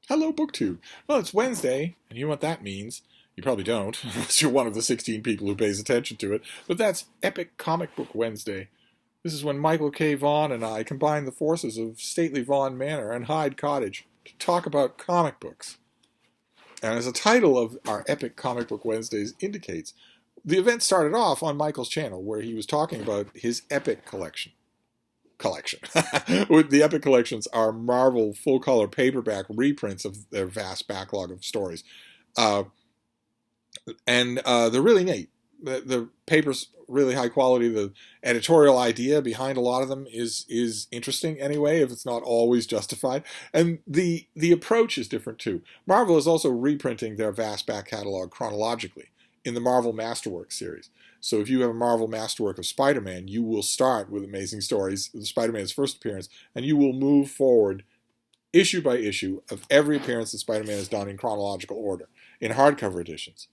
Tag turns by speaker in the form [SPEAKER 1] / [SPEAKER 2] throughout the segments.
[SPEAKER 1] Hello, BookTube. Well, it's Wednesday, and you know what that means. You probably don't, unless you're one of the 16 people who pays attention to it. But that's Epic Comic Book Wednesday. This is when Micheal K Vaughan and I combine the forces of stately Vaughan Manor and Hyde Cottage to talk about comic books. And as the title of our Epic Comic Book Wednesdays indicates, the event started off on Michael's channel, where he was talking about his Epic collection. The Epic collections are Marvel full-color paperback reprints of their vast backlog of stories. And they're really neat. The paper's really high quality. The editorial idea behind a lot of them is interesting anyway, if it's not always justified. And the approach is different too. Marvel is also reprinting their vast back catalog chronologically in the Marvel Masterworks series. So if you have a Marvel Masterwork of Spider-Man, you will start with Amazing Stories, Spider-Man's first appearance, and you will move forward issue by issue of every appearance that Spider-Man has done in chronological order, in hardcover editions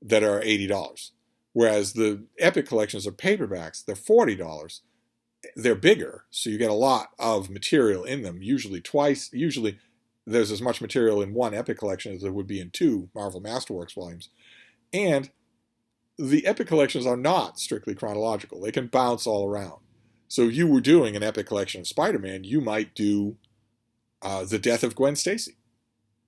[SPEAKER 1] that are $80. Whereas the Epic collections are paperbacks, they're $40. They're bigger, so you get a lot of material in them, usually there's as much material in one Epic collection as there would be in two Marvel Masterworks volumes. And the Epic collections are not strictly chronological. They can bounce all around. So if you were doing an Epic collection of Spider-Man, you might do the death of Gwen Stacy.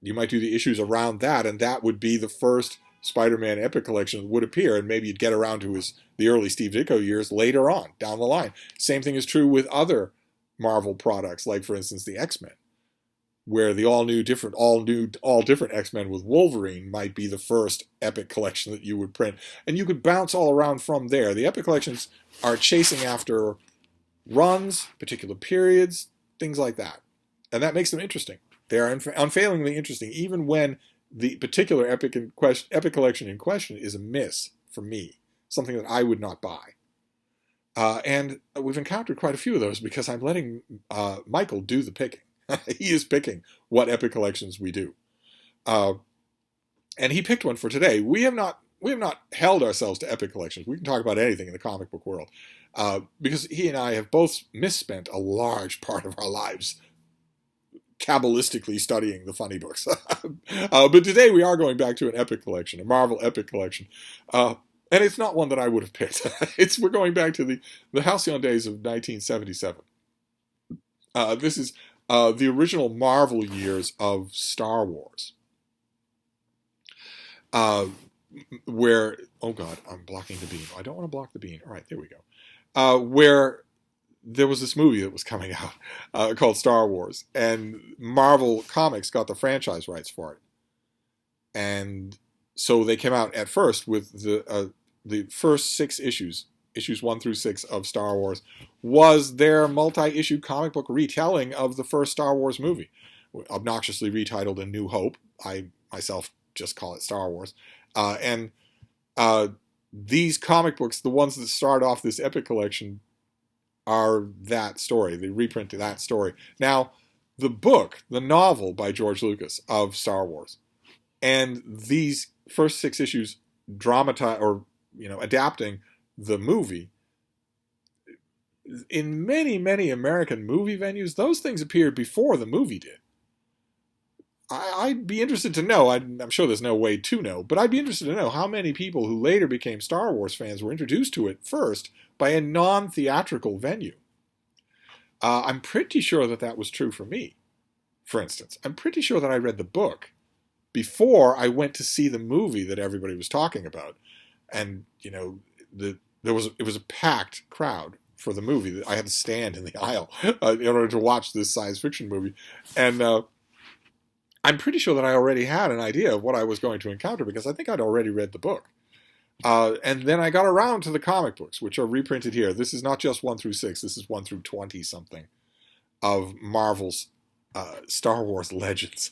[SPEAKER 1] You might do the issues around that, and that would be the first Spider-Man Epic collection that would appear, and maybe you'd get around to the early Steve Ditko years later on, down the line. Same thing is true with other Marvel products, like, for instance, the X-Men, where the all different X-Men with Wolverine might be the first Epic collection that you would print. And you could bounce all around from there. The Epic collections are chasing after runs, particular periods, things like that. And that makes them interesting. They are unfailingly interesting, even when the particular Epic collection in question is a miss for me, something that I would not buy. And we've encountered quite a few of those because I'm letting Michael do the picking. He is picking what Epic collections we do. And he picked one for today. We have not held ourselves to Epic collections. We can talk about anything in the comic book world. Because he and I have both misspent a large part of our lives Kabbalistically studying the funny books. But today we are going back to an Epic collection, a Marvel Epic collection. And it's not one that I would have picked. We're going back to the halcyon days of 1977. This is the original Marvel years of Star Wars. Where, oh God, I'm blocking the bean. I don't want to block the bean. All right, there we go. Where there was this movie that was coming out called Star Wars, and Marvel Comics got the franchise rights for it. And so they came out at first with the first 6 issues 1 through 6 of Star Wars, was their multi-issue comic book retelling of the first Star Wars movie, obnoxiously retitled A New Hope. I myself just call it Star Wars. And these comic books, the ones that start off this Epic collection, are that story. They reprinted that story. Now, the book, the novel by George Lucas of Star Wars, and these first 6 issues adapting the movie, in many, many American movie venues, those things appeared before the movie did. I'd be interested to know, I'm sure there's no way to know, but I'd be interested to know how many people who later became Star Wars fans were introduced to it first by a non-theatrical venue. I'm pretty sure that was true for me, for instance. I'm pretty sure that I read the book before I went to see the movie that everybody was talking about. And, it was a packed crowd for the movie. I had to stand in the aisle in order to watch this science fiction movie. And I'm pretty sure that I already had an idea of what I was going to encounter because I think I'd already read the book. And then I got around to the comic books, which are reprinted here. This is not just 1 through 6. This is 1 through 20-something of Marvel's Star Wars Legends.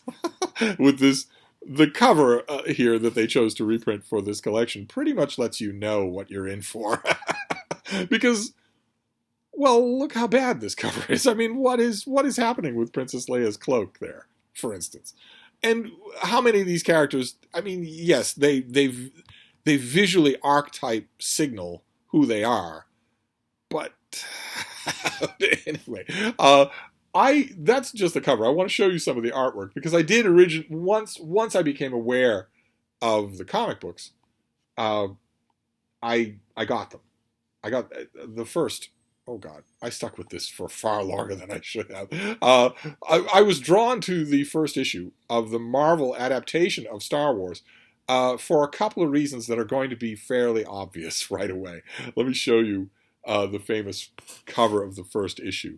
[SPEAKER 1] With the cover here that they chose to reprint for this collection pretty much lets you know what you're in for. Because, well, look how bad this cover is. I mean, what is happening with Princess Leia's cloak there, for instance? And how many of these characters, I mean, yes, they visually archetype signal who they are, but anyway, That's just the cover. I want to show you some of the artwork because I did once I became aware of the comic books. Uh, I got them. I got the first. Oh God, I stuck with this for far longer than I should have. I was drawn to the first issue of the Marvel adaptation of Star Wars for a couple of reasons that are going to be fairly obvious right away. Let me show you the famous cover of the first issue.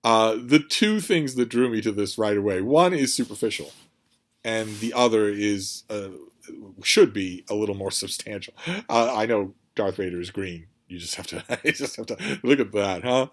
[SPEAKER 1] The two things that drew me to this right away, one is superficial, and the other is should be a little more substantial. I know Darth Vader is green. You just have to look at that, huh?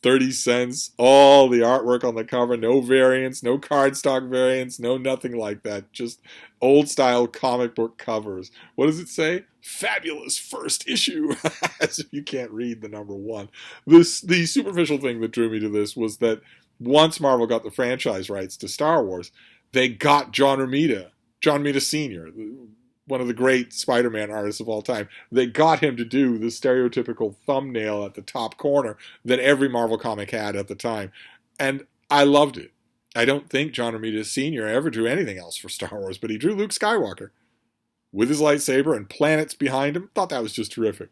[SPEAKER 1] 30 cents, all the artwork on the cover, no variants, no cardstock variants, no nothing like that. Just old style comic book covers. What does it say? Fabulous first issue. As if you can't read the number one. The superficial thing that drew me to this was that once Marvel got the franchise rights to Star Wars, they got John Romita Sr., one of the great Spider-Man artists of all time. They got him to do the stereotypical thumbnail at the top corner that every Marvel comic had at the time. And I loved it. I don't think John Romita Sr. ever drew anything else for Star Wars, but he drew Luke Skywalker with his lightsaber and planets behind him. Thought that was just terrific.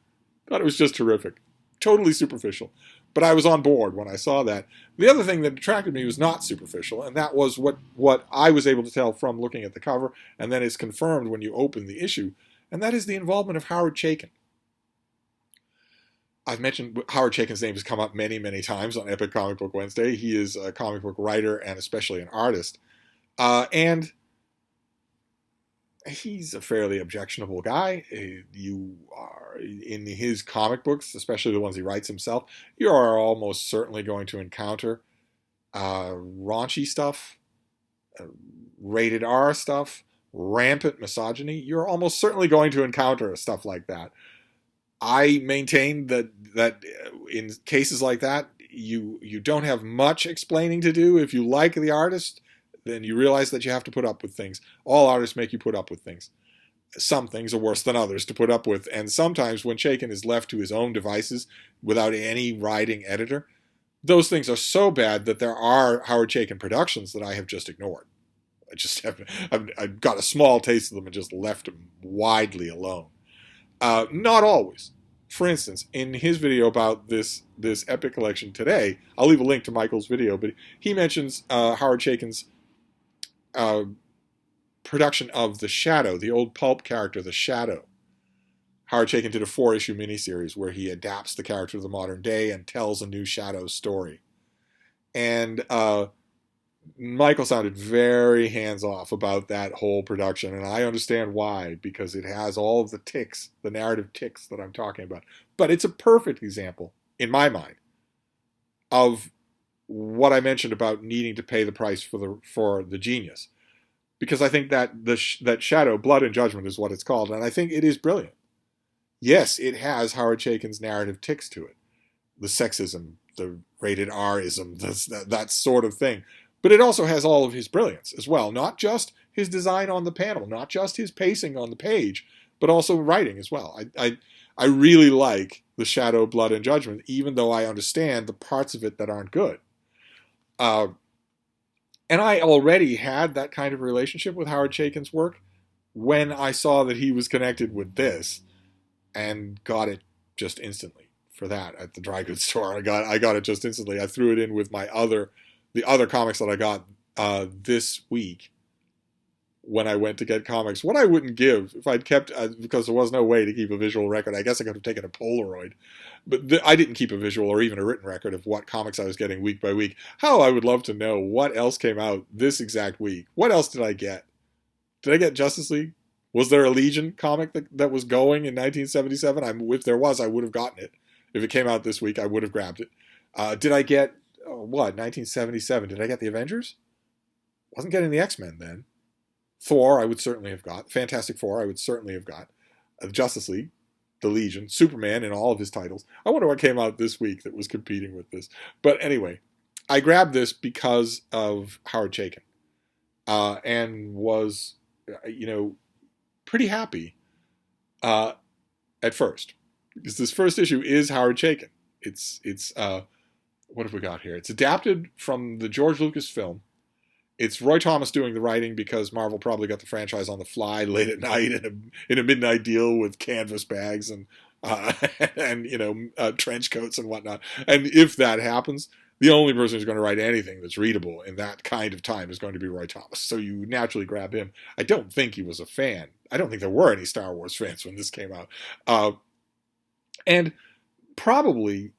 [SPEAKER 1] Thought it was just terrific. Totally superficial. But I was on board when I saw that. The other thing that attracted me was not superficial, and that was what I was able to tell from looking at the cover, and then is confirmed when you open the issue, and that is the involvement of Howard Chaykin. I've mentioned Howard Chaykin's name has come up many, many times on Epic Comic Book Wednesday. He is a comic book writer and especially an artist. And he's a fairly objectionable guy. You are, in his comic books, especially the ones he writes himself, you are almost certainly going to encounter raunchy stuff, rated R stuff, rampant misogyny. You're almost certainly going to encounter stuff like that. I maintain that in cases like that, you don't have much explaining to do. If you like the artist, then you realize that you have to put up with things. All artists make you put up with things. Some things are worse than others to put up with. And sometimes when Chaykin is left to his own devices without any writing editor, those things are so bad that there are Howard Chaykin productions that I have just ignored. I've got a small taste of them and just left them widely alone. Not always. For instance, in his video about this Epic collection today, I'll leave a link to Michael's video, but he mentions Howard Chaykin's production of The Shadow, the old pulp character, The Shadow. Howard Chaykin did a 4-issue miniseries where he adapts the character to the modern day and tells a new Shadow story. And Michael sounded very hands-off about that whole production, and I understand why, because it has all of the tics, the narrative tics that I'm talking about. But it's a perfect example, in my mind, of what I mentioned about needing to pay the price for the genius. Because I think that that Shadow, Blood and Judgment is what it's called, and I think it is brilliant. Yes, it has Howard Chaykin's narrative tics to it. The sexism, the rated R-ism, that sort of thing. But it also has all of his brilliance as well. Not just his design on the panel, not just his pacing on the page, but also writing as well. I really like The Shadow, Blood and Judgment, even though I understand the parts of it that aren't good. And I already had that kind of relationship with Howard Chaykin's work when I saw that he was connected with this, and got it just instantly for that at the dry goods store. I got it just instantly. I threw it in with the other comics that I got this week when I went to get comics. What I wouldn't give if I'd kept, because there was no way to keep a visual record. I guess I could have taken a Polaroid, but I didn't keep a visual or even a written record of what comics I was getting week by week. How I would love to know what else came out this exact week. What else did I get? Did I get Justice League? Was there a Legion comic that was going in 1977? If there was, I would have gotten it. If it came out this week, I would have grabbed it. Did I get, 1977? Did I get the Avengers? Wasn't getting the X-Men then. Thor, I would certainly have got. Fantastic Four, I would certainly have got. Justice League, the Legion, Superman in all of his titles. I wonder what came out this week that was competing with this. But anyway, I grabbed this because of Howard Chaykin. And was, pretty happy at first. Because this first issue is Howard Chaykin. It's what have we got here? It's adapted from the George Lucas film. It's Roy Thomas doing the writing because Marvel probably got the franchise on the fly late at night in a midnight deal with canvas bags and and trench coats and whatnot. And if that happens, the only person who's going to write anything that's readable in that kind of time is going to be Roy Thomas. So you naturally grab him. I don't think he was a fan. I don't think there were any Star Wars fans when this came out. And probably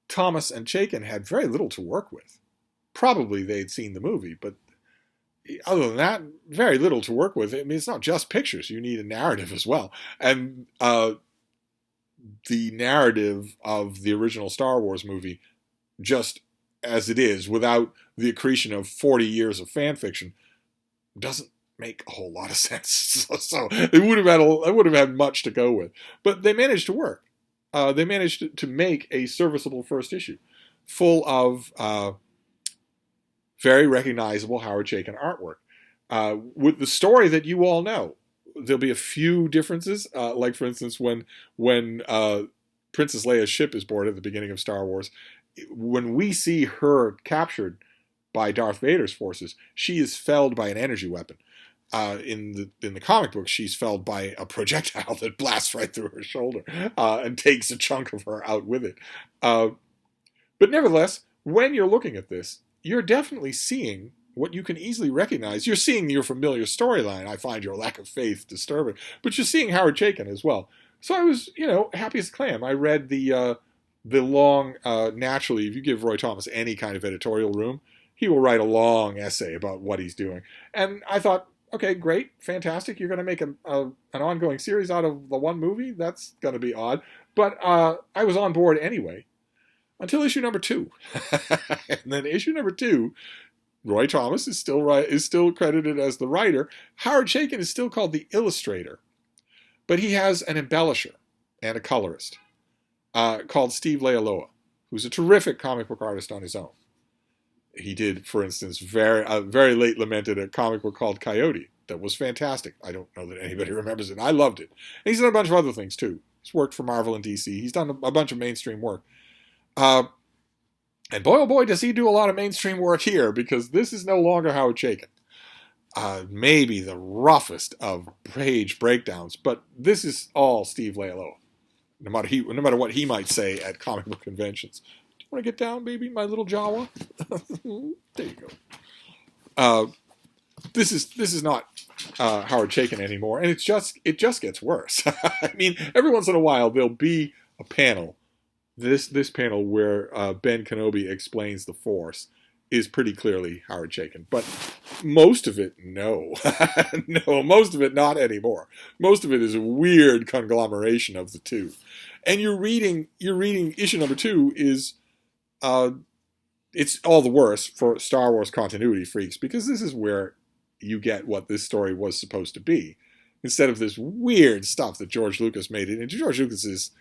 [SPEAKER 1] Thomas and Chaykin had very little to work with. Probably they'd seen the movie, but other than that, very little to work with. I mean, it's not just pictures. You need a narrative as well. And the narrative of the original Star Wars movie, just as it is, without the accretion of 40 years of fan fiction, doesn't make a whole lot of sense. So it would have had much to go with. But they managed to work. They managed to make a serviceable first issue, full of very recognizable Howard Chaykin artwork. With the story that you all know, there'll be a few differences. Like, for instance, when Princess Leia's ship is boarded at the beginning of Star Wars, when we see her captured by Darth Vader's forces, she is felled by an energy weapon. In the comic book, she's felled by a projectile that blasts right through her shoulder and takes a chunk of her out with it. But nevertheless, when you're looking at this, you're definitely seeing what you can easily recognize. You're seeing your familiar storyline. I find your lack of faith disturbing. But you're seeing Howard Chaykin as well. So I was, happy as a clam. I read the long, naturally, if you give Roy Thomas any kind of editorial room, he will write a long essay about what he's doing. And I thought, okay, great, fantastic. You're going to make an ongoing series out of the one movie? That's going to be odd. But I was on board anyway. Until issue number 2. And then issue number 2, Roy Thomas is still credited as the writer. Howard Chaykin is still called the illustrator. But he has an embellisher and a colorist called Steve Lelio, who's a terrific comic book artist on his own. He did, for instance, very late lamented a comic book called Coyote that was fantastic. I don't know that anybody remembers it. I loved it. And he's done a bunch of other things, too. He's worked for Marvel and DC. He's done a bunch of mainstream work. And boy, oh boy, does he do a lot of mainstream work here, because this is no longer Howard Chaykin. Maybe the roughest of page breakdowns, but this is all Steve Lelio, no matter what he might say at comic book conventions. Do you want to get down, baby, my little Jawa? There you go. This is not Howard Chaykin anymore, and it just gets worse. I mean, every once in a while there'll be a panel. This panel where Ben Kenobi explains the Force is pretty clearly Howard Chaykin, but most of it, no. No, most of it not anymore. Most of it is a weird conglomeration of the two. And you're reading issue number 2 is it's all the worse for Star Wars continuity freaks, because this is where you get what this story was supposed to be, instead of this weird stuff that George Lucas made it into. George Lucas is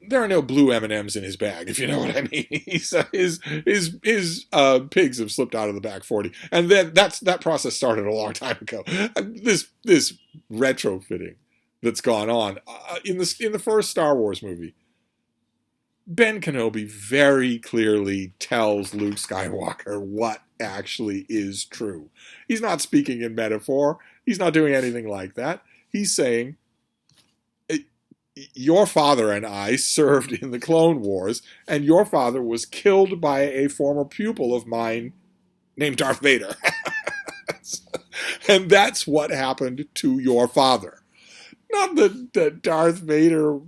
[SPEAKER 1] there are no blue M&Ms in his bag, if you know what I mean. His pigs have slipped out of the back 40, and that process started a long time ago. This retrofitting that's gone on in the first Star Wars movie, Ben Kenobi very clearly tells Luke Skywalker what actually is true. He's not speaking in metaphor. He's not doing anything like that. He's saying, your father and I served in the Clone Wars, and your father was killed by a former pupil of mine named Darth Vader. And that's what happened to your father. Not that Darth Vader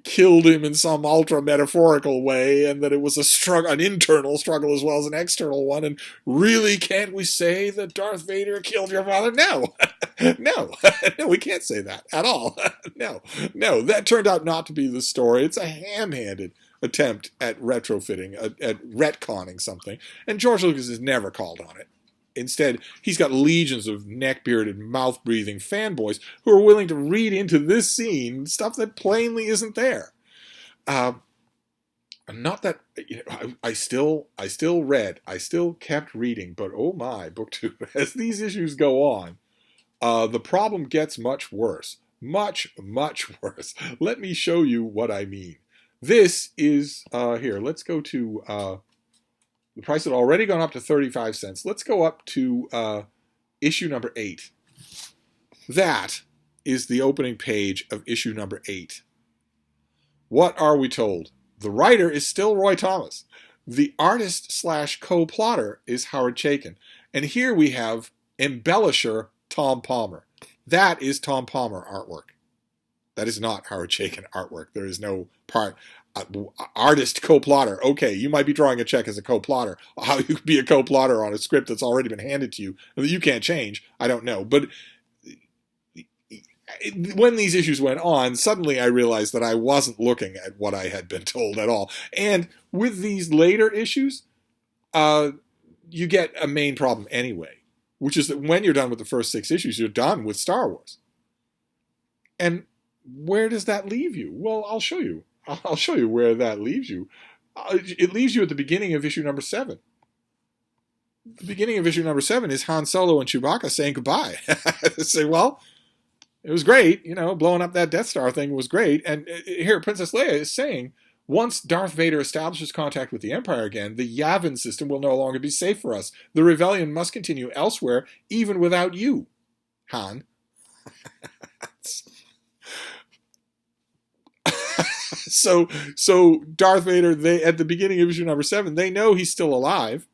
[SPEAKER 1] killed him in some ultra-metaphorical way, and that it was an internal struggle as well as an external one, and really, can't we say that Darth Vader killed your father? No. No, we can't say that at all. No, that turned out not to be the story. It's a ham-handed attempt at retrofitting, at retconning something, and George Lucas has never called on it. Instead, he's got legions of neck-bearded, mouth-breathing fanboys who are willing to read into this scene stuff that plainly isn't there. Not that, I still kept reading, but oh my, book 2, as these issues go on, the problem gets much worse. Much, much worse. Let me show you what I mean. This is, here, let's go to, the price had already gone up to 35 cents. Let's go up to issue number 8. That is the opening page of issue number 8. What are we told? The writer is still Roy Thomas. The artist / co-plotter is Howard Chaykin. And here we have embellisher Tom Palmer. That is Tom Palmer artwork. That is not Howard Chaykin artwork. There is no part. Artist co-plotter. Okay, you might be drawing a check as a co-plotter. How you could be a co-plotter on a script that's already been handed to you that you can't change, I don't know. But when these issues went on, suddenly I realized that I wasn't looking at what I had been told at all. And with these later issues, you get a main problem anyway, which is that when you're done with the first 6 issues, you're done with Star Wars. And where does that leave you? Well, I'll show you. I'll show you where that leaves you. It leaves you at the beginning of issue number 7. The beginning of issue number 7 is Han Solo and Chewbacca saying goodbye. Say, well, it was great, blowing up that Death Star thing was great. And here, Princess Leia is saying, once Darth Vader establishes contact with the Empire again, the Yavin system will no longer be safe for us. The rebellion must continue elsewhere, even without you, Han. So Darth Vader, at the beginning of issue number 7, they know he's still alive.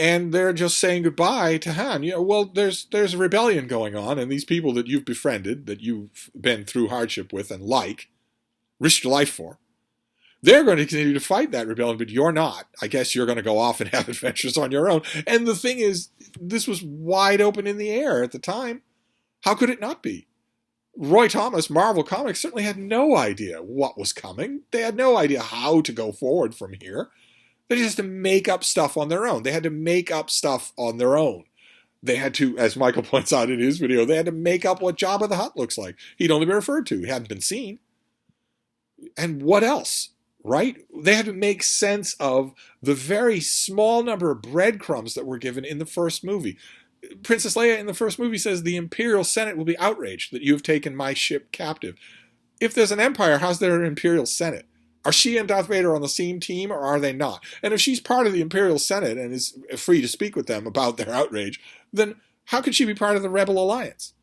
[SPEAKER 1] And they're just saying goodbye to Han. Well, there's a rebellion going on, and these people that you've befriended, that you've been through hardship with and risked your life for, they're going to continue to fight that rebellion, but you're not. I guess you're going to go off and have adventures on your own. And the thing is, this was wide open in the air at the time. How could it not be? Roy Thomas, Marvel Comics, certainly had no idea what was coming. They had no idea how to go forward from here. They just had to make up stuff on their own. They had to make up stuff on their own. They had to, as Michael points out in his video, they had to make up what Jabba the Hutt looks like. He'd only been referred to. He hadn't been seen. And what else, right? They had to make sense of the very small number of breadcrumbs that were given in the first movie. Princess Leia in the first movie says the Imperial Senate will be outraged that you have taken my ship captive. If there's an empire, how's there an Imperial Senate? Are she and Darth Vader on the same team, or are they not? And if she's part of the Imperial Senate and is free to speak with them about their outrage, then how could she be part of the Rebel Alliance?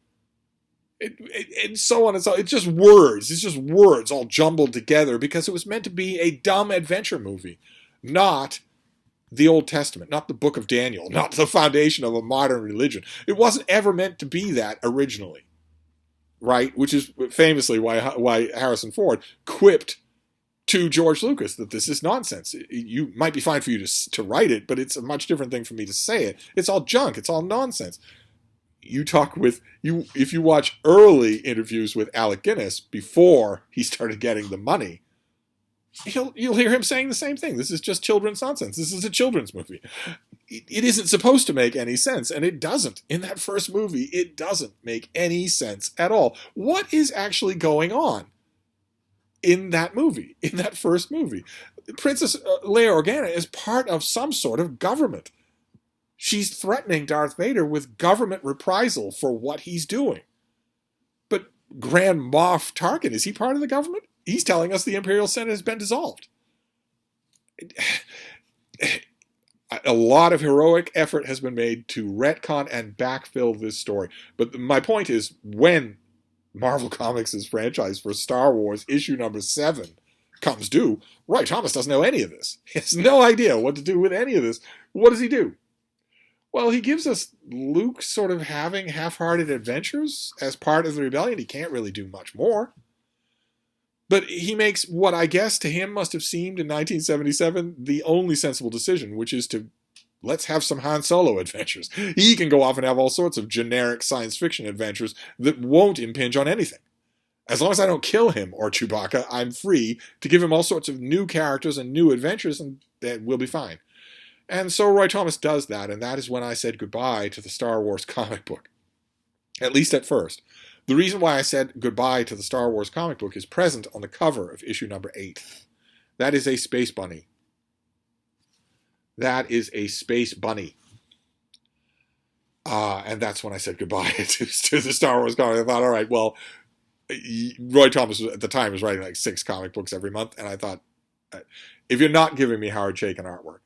[SPEAKER 1] And so on and so on. It's just words. It's just words all jumbled together because it was meant to be a dumb adventure movie, not the Old Testament, not the Book of Daniel, not the foundation of a modern religion. It wasn't ever meant to be that originally, right? Which is famously why Harrison Ford quipped to George Lucas that this is nonsense. You might be fine for you to write it, but it's a much different thing for me to say it. It's all junk. It's all nonsense. If you watch early interviews with Alec Guinness before he started getting the money, you'll hear him saying the same thing. This is just children's nonsense. This is a children's movie. It isn't supposed to make any sense, and it doesn't. In that first movie, it doesn't make any sense at all. What is actually going on in that movie, in that first movie? Princess Leia Organa is part of some sort of government. She's threatening Darth Vader with government reprisal for what he's doing. But Grand Moff Tarkin, is he part of the government? He's telling us the Imperial Senate has been dissolved. A lot of heroic effort has been made to retcon and backfill this story. But my point is, when Marvel Comics' franchise for Star Wars issue number 7 comes due, Roy Thomas doesn't know any of this. He has no idea what to do with any of this. What does he do? Well, he gives us Luke sort of having half-hearted adventures as part of the rebellion. He can't really do much more. But he makes what I guess to him must have seemed in 1977 the only sensible decision, which is to let's have some Han Solo adventures. He can go off and have all sorts of generic science fiction adventures that won't impinge on anything. As long as I don't kill him or Chewbacca, I'm free to give him all sorts of new characters and new adventures, and that will be fine. And so Roy Thomas does that, and that is when I said goodbye to the Star Wars comic book. At least at first. The reason why I said goodbye to the Star Wars comic book is present on the cover of issue number 8. That is a space bunny. That is a space bunny. And that's when I said goodbye to the Star Wars comic. I thought, all right, well, Roy Thomas at the time was writing like 6 comic books every month, and I thought, if you're not giving me Howard Chaykin artwork,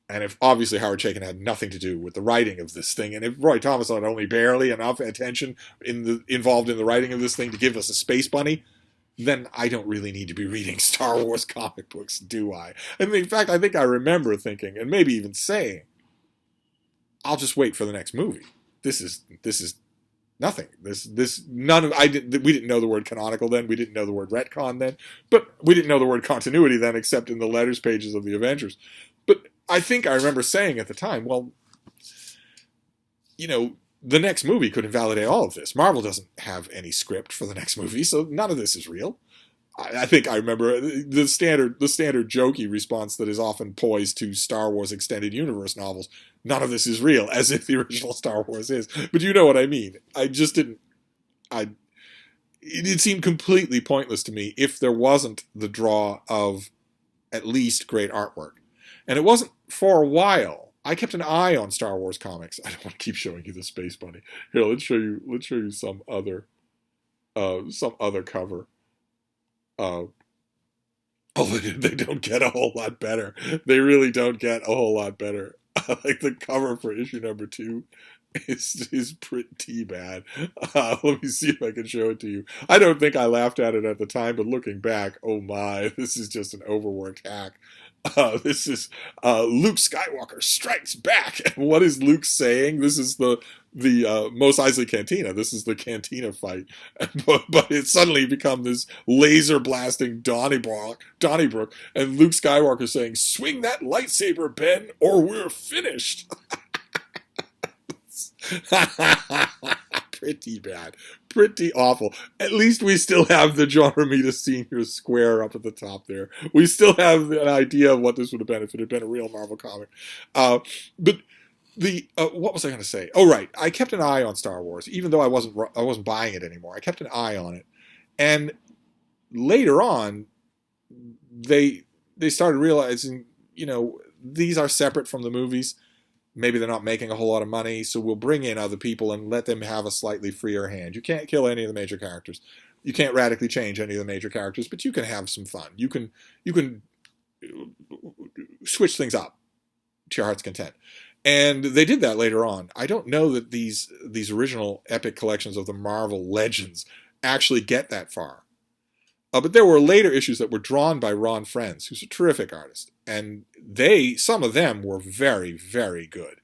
[SPEAKER 1] and if obviously Howard Chaykin had nothing to do with the writing of this thing, and if Roy Thomas had only barely enough attention involved in the writing of this thing to give us a space bunny, then I don't really need to be reading Star Wars comic books, do I? And in fact, I think I remember thinking, and maybe even saying, I'll just wait for the next movie. This is nothing. This none of we didn't know the word canonical then. We didn't know the word retcon then. But we didn't know the word continuity then, except in the letters pages of the Avengers. But I think I remember saying at the time, well, the next movie could invalidate all of this. Marvel doesn't have any script for the next movie, so none of this is real. I think I remember the standard jokey response that is often poised to Star Wars Extended Universe novels. None of this is real, as if the original Star Wars is. But you know what I mean. I just didn't. It seemed completely pointless to me if there wasn't the draw of at least great artwork. And it wasn't for a while. I kept an eye on Star Wars comics. I don't want to keep showing you the Space Bunny. Here, let's show you some other cover. They don't get a whole lot better. They really don't get a whole lot better. Like the cover for issue number 2 is pretty bad. Let me see if I can show it to you. I don't think I laughed at it at the time, but looking back, oh my, this is just an overworked hack. This is Luke Skywalker strikes back. And what is Luke saying? This is the Mos Eisley Cantina. This is the Cantina fight. But it suddenly become this laser blasting Donnybrook, and Luke Skywalker saying, "Swing that lightsaber, Ben, or we're finished." Pretty bad. Pretty awful. At least we still have the John Romita Sr. square up at the top there. We still have an idea of what this would have been if it had been a real Marvel comic. But what was I going to say? Oh, right. I kept an eye on Star Wars, even though I wasn't buying it anymore. I kept an eye on it. And later on, they started realizing, these are separate from the movies. Maybe they're not making a whole lot of money, so we'll bring in other people and let them have a slightly freer hand. You can't kill any of the major characters. You can't radically change any of the major characters, but you can have some fun. You can switch things up to your heart's content. And they did that later on. I don't know that these original epic collections of the Marvel Legends actually get that far. But there were later issues that were drawn by Ron Frenz, who's a terrific artist. And some of them were very, very good.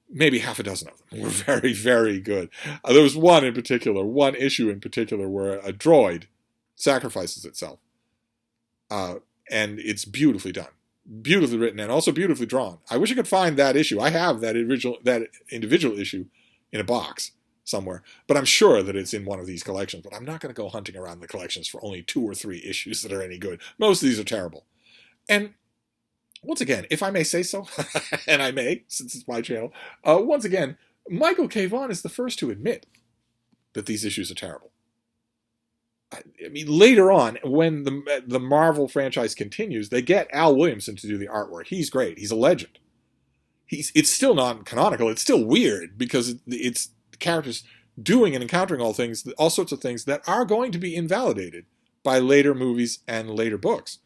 [SPEAKER 1] Maybe half a dozen of them were very, very good. There was one issue in particular, where a droid sacrifices itself. And it's beautifully done. Beautifully written and also beautifully drawn. I wish I could find that issue. I have that individual issue in a box somewhere, but I'm sure that it's in one of these collections. But I'm not going to go hunting around the collections for only 2 or 3 issues that are any good. Most of these are terrible. And once again, if I may say so, and I may, since it's my channel, once again, Micheal K Vaughan is the first to admit that these issues are terrible. I mean, later on, when the Marvel franchise continues, they get Al Williamson to do the artwork. He's great. He's a legend. It's still not canonical. It's still weird because it's the characters doing and encountering all sorts of things that are going to be invalidated by later movies and later books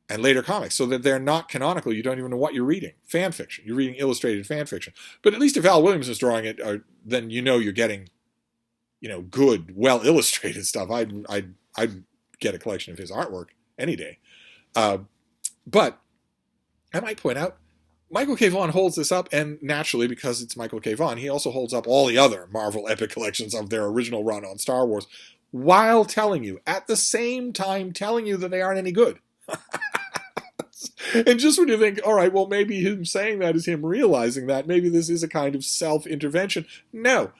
[SPEAKER 1] and later comics, so that they're not canonical. You don't even know what you're reading. Fan fiction. You're reading illustrated fan fiction. But at least if Al Williamson's drawing it, then you're getting good, well-illustrated stuff. I'd get a collection of his artwork any day. But I might point out, Micheal K Vaughan holds this up, and naturally, because it's Micheal K Vaughan, he also holds up all the other Marvel epic collections of their original run on Star Wars, while at the same time telling you that they aren't any good. And just when you think, all right, well, maybe him saying that is him realizing that, maybe this is a kind of self-intervention. No.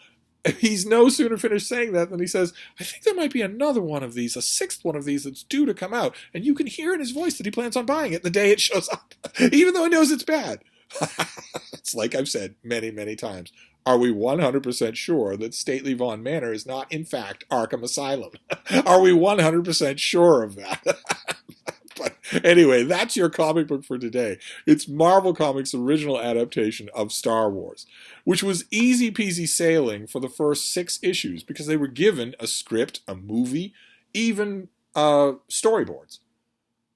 [SPEAKER 1] He's no sooner finished saying that than he says, I think there might be another one of these, a 6th one of these that's due to come out. And you can hear in his voice that he plans on buying it the day it shows up, even though he knows it's bad. It's like I've said many, many times. Are we 100% sure that Stately Vaughn Manor is not, in fact, Arkham Asylum? Are we 100% sure of that? But anyway, that's your comic book for today. It's Marvel Comics' original adaptation of Star Wars, which was easy peasy sailing for the first 6 issues because they were given a script, a movie, even storyboards,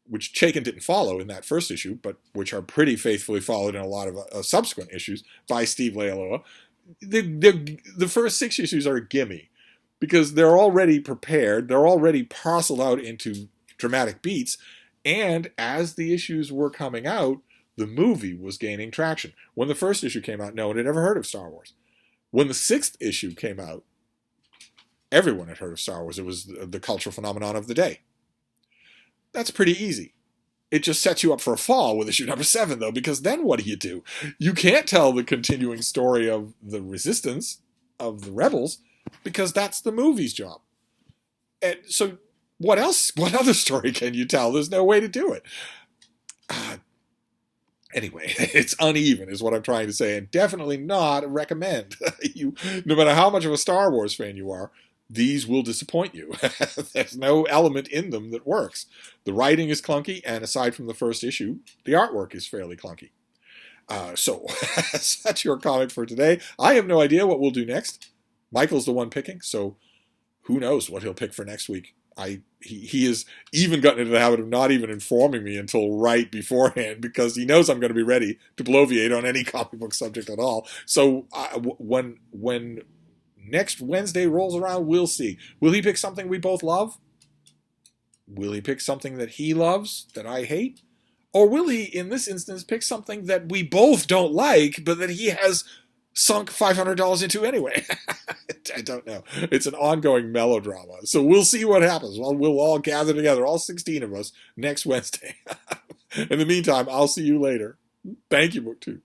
[SPEAKER 1] which Chaykin didn't follow in that first issue, but which are pretty faithfully followed in a lot of subsequent issues by Steve Lelio. The first 6 issues are a gimme because they're already prepared, they're already parceled out into dramatic beats, and as the issues were coming out, the movie was gaining traction. When the first issue came out, no one had ever heard of Star Wars. When the 6th issue came out, everyone had heard of Star Wars. It was the cultural phenomenon of the day. That's pretty easy. It just sets you up for a fall with issue number 7, though, because then what do? You can't tell the continuing story of the resistance, of the rebels, because that's the movie's job. And so what else? What other story can you tell? There's no way to do it. Anyway, it's uneven is what I'm trying to say, and definitely not a recommend. No matter how much of a Star Wars fan you are, these will disappoint you. There's no element in them that works. The writing is clunky, and aside from the first issue, the artwork is fairly clunky. So that's your comic for today. I have no idea what we'll do next. Michael's the one picking, so who knows what he'll pick for next week. He has even gotten into the habit of not even informing me until right beforehand because he knows I'm going to be ready to bloviate on any comic book subject at all. So when next Wednesday rolls around, we'll see. Will he pick something we both love? Will he pick something that he loves that I hate? Or will he, in this instance, pick something that we both don't like, but that he has sunk $500 into anyway? I don't know. It's an ongoing melodrama. So we'll see what happens. Well, we'll all gather together, all 16 of us, next Wednesday. In the meantime, I'll see you later. Thank you, BookTube.